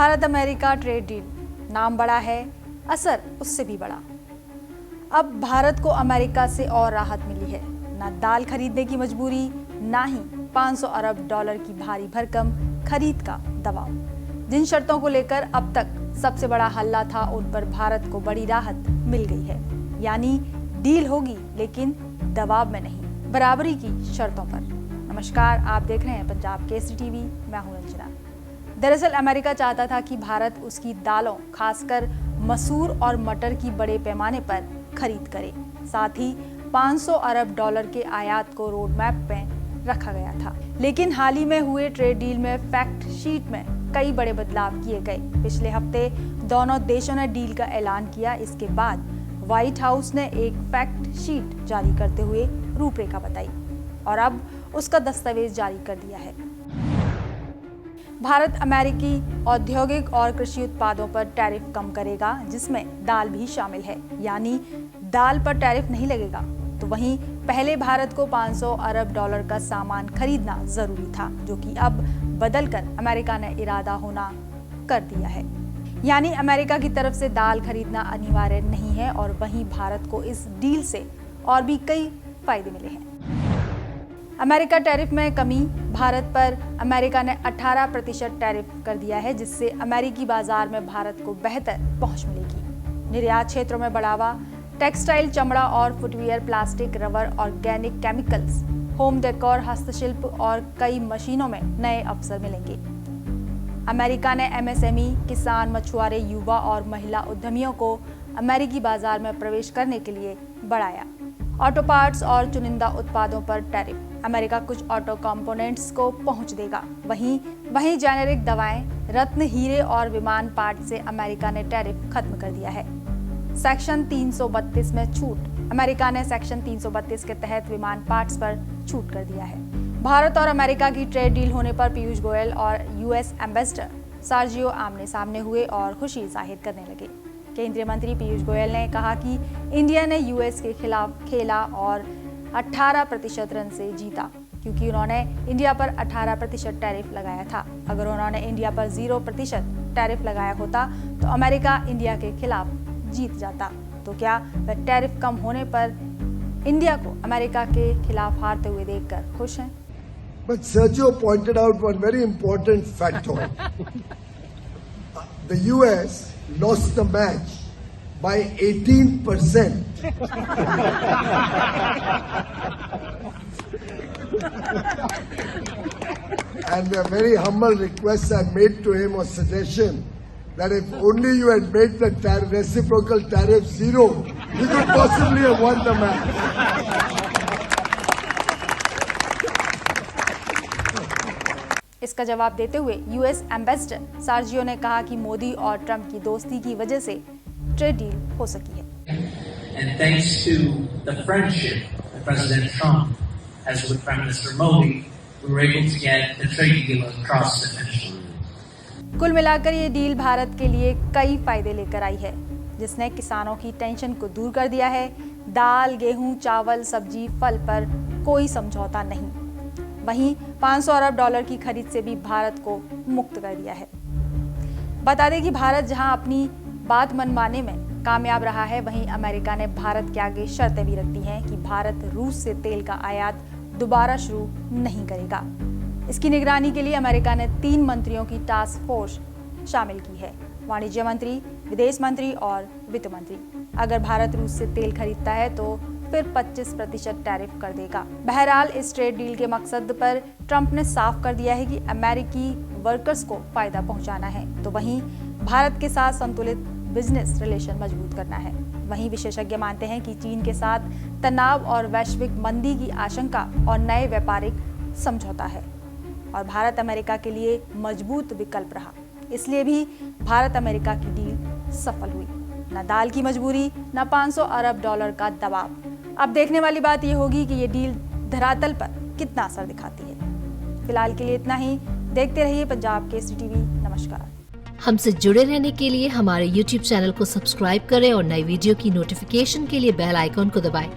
Bharat America trade deal, नाम बड़ा है, असर उससे भी बड़ा। अब भारत को अमेरिका से और राहत मिली है, ना दाल खरीदने की मजबूरी, ना ही 500 अरब डॉलर की भारी भरकम खरीद का दबाव। जिन शर्तों को लेकर अब तक सबसे बड़ा हल्ला था, उन पर भारत को बड़ी राहत मिल गई है। यानी डील होगी, लेकिन दबाव में नहीं, बराबरी की शर्तों पर। नमस्कार, आप देख रहे हैं पंजाब केसरी टीवी, मैं हूं रंजना। दरअसल अमेरिका चाहता था कि भारत उसकी दालों, खासकर मसूर और मटर की बड़े पैमाने पर खरीद करे। साथ ही 500 अरब डॉलर के आयात को रोड मैप में रखा गया था। लेकिन हाल ही में हुए ट्रेड डील में फैक्ट शीट में कई बड़े बदलाव किए गए। पिछले हफ्ते दोनों देशों ने डील का ऐलान किया। इसके बाद व्हाइट हाउस ने एक फैक्ट शीट जारी करते हुए रूपरेखा बताई और अब उसका दस्तावेज जारी कर दिया है। भारत अमेरिकी औद्योगिक और कृषि उत्पादों पर टैरिफ कम करेगा, जिसमें दाल भी शामिल है। यानी दाल पर टैरिफ नहीं लगेगा। तो वहीं पहले भारत को 500 अरब डॉलर का सामान खरीदना जरूरी था, जो कि अब बदलकर अमेरिका ने इरादा होना कर दिया है। यानी अमेरिका की तरफ से दाल खरीदना अनिवार्य नहीं है और वहीं भारत को इस डील से और भी कई फायदे मिले हैं। अमेरिका टैरिफ में कमी, भारत पर अमेरिका ने 18% टैरिफ कर दिया है, जिससे अमेरिकी बाजार में भारत को बेहतर पहुंच मिलेगी। निर्यात क्षेत्रों में बढ़ावा, टेक्सटाइल, चमड़ा और footwear, plastic, rubber, organic chemicals, home decor, हस्तशिल्प और कई मशीनों में नए अवसर मिलेंगे। अमेरिका ने एमएसएमई, किसान, मछुआरे, युवा और महिला उद्यमियों को अमेरिकी बाजार में प्रवेश करने के लिए बढ़ाया। ऑटो पार्ट्स और चुनिंदा उत्पादों पर टैरिफ, अमेरिका कुछ ऑटो कंपोनेंट्स को पहुंच देगा। वहीं जेनेरिक दवाएं, रत्न, हीरे और विमान पार्ट से अमेरिका ने टैरिफ खत्म कर दिया है। सेक्शन 332 में छूट, अमेरिका ने सेक्शन 332 के तहत विमान पार्ट्स पर छूट कर दिया है। भारत और अमेरिका की ट्रेड डील होने पर पीयूष गोयल और यूएस एम्बेसडर सर्जियो आमने सामने हुए और खुशी जाहिर करने लगे। केंद्रीय मंत्री पीयूष गोयल ने कहा कि इंडिया ने यूएस के खिलाफ खेला और 18% रन से जीता, क्योंकि उन्होंने इंडिया पर 18% टैरिफ लगाया था। अगर उन्होंने इंडिया पर 0% टैरिफ लगाया होता तो अमेरिका इंडिया के खिलाफ जीत जाता। तो क्या वह टैरिफ कम होने पर इंडिया को अमेरिका के खिलाफ हारते हुए देखकर खुश हैं? But Sergio pointed out one very important factor. The US lost the match by 18%. And a very humble request I made to him, or suggestion, that if only you had made the reciprocal tariff 0, you could possibly have won the match. इसका जवाब देते हुए US ambassador Sergio ने कहा कि मोदी और Trump की दोस्ती की वजह से ट्रेड डील हो सकी है। And thanks to the friendship of President Trump as with Prime Minister Modi, we were able to get the trade deal across the finish line. कुल मिलाकर ये डील भारत के लिए कई फायदे लेकर आई है, जिसने किसानों की टेंशन को दूर कर दिया है। दाल, गेहूं, चावल, सब्जी, फल पर कोई समझौता नहीं। वहीं 500 अरब डॉलर की खरीद से भी भारत को मुक्त कर दिया है। बता दें कि भारत जहां अपनी बात मनवाने में कामयाब रहा है, वहीं अमेरिका ने भारत के आगे शर्तें भी रख दी हैं कि भारत रूस से तेल का आयात दोबारा शुरू नहीं करेगा। इसकी निगरानी के लिए अमेरिका ने 3 मंत्रियों की टास्क फोर्स शामिल की है, वाणिज्य मंत्री, विदेश मंत्री और वित्त मंत्री। अगर भारत रूस से तेल खरीदता है तो फिर 25% टैरिफ कर देगा। बहरहाल इस ट्रेड डील के मकसद पर ट्रंप ने साफ कर दिया है कि अमेरिकी वर्कर्स को फायदा पहुंचाना है, तो वहीं भारत के साथ संतुलित बिजनेस रिलेशन मजबूत करना है। वहीं विशेषज्ञ मानते हैं कि चीन के साथ तनाव और वैश्विक मंदी की आशंका और नए व्यापारिक समझौता है और भारत अमेरिका के लिए मजबूत विकल्प रहा। इसलिए भी भारत अमेरिका की डील सफल हुई। न दाल की मजबूरी, न 500 अरब डॉलर का दबाव। अब देखने वाली बात यह होगी कि ये डील धरातल पर कितना असर दिखाती है। फिलहाल के लिए इतना ही। देखते रहिए पंजाब केसरी टीवी। नमस्कार। हमसे जुड़े रहने के लिए हमारे YouTube चैनल को सब्सक्राइब करें और नई वीडियो की नोटिफिकेशन के लिए बेल आइकॉन को दबाएं।